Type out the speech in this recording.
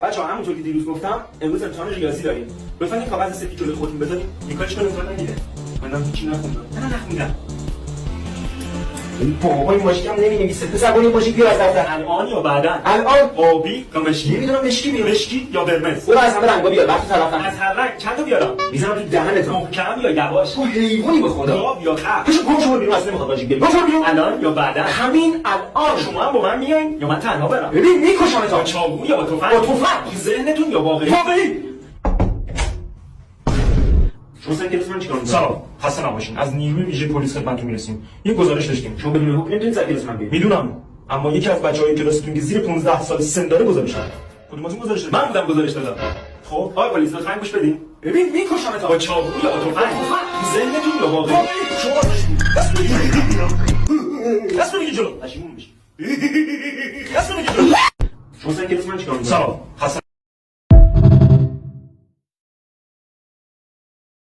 بچه‌ها همونطور که دیروز گفتم امروز امتحان ریاضی داریم. لطفاً این کاغذ سفید جلوی خودتون بذارید. این کارش کنه امتحان نگیره. منم هیچی نخوندم. نه نخوندم. این بابا این ماشین هم نمی‌نویسه. پسر برو این ماشین بیار از دفتر. الان یا بعداً؟ الان آبی یا مشکی؟ نمی‌دونم مشکی بیار. مشکی یا قرمز؟ برو از همه رنگا بیار. وقتی طرفم. از هر رنگ چند تا بیارم؟ میزنم تو دهنت. محکم یا یواش؟ تو حیوانی به خدا. گاو یا خر؟ پاشو شما بیرون اصلا نمی‌خواد ماشین بیاری. پاشو بیرون. الان یا بعداً؟ همین الان. شما هم با من میاین یا من تنها برم؟ ببین میکشمت. با چاقو یا با تفنگ؟ با تفنگ. تو ذهنتون یا واقعی؟ واقعی. شما سر کلاس من چیکار می‌کنید؟ سلام، خسته نباشین. از نیروی ویژه پلیس خدمتتون میرسیم. یه گزارش داشتیم. شما بدون حکم نمیتونید سر کلاس من بیاید. میدونم، اما یکی از بچه‌های کلاستون که زیر 15 سال سن داره گزارش داد. کدومتون گزارش داد؟ من بودم گزارش دادم. خب آقای پلیس لطفاً گوش بدین. ببین میکشمت. با چاقو یا با تفنگ؟ تو ذهنتون یا واقعی؟ شما دست بگیر جلو. پشیمون میشی. دست بگیر جلو. شما سر کلاس من چیکار می‌کنید؟ سلام، خسته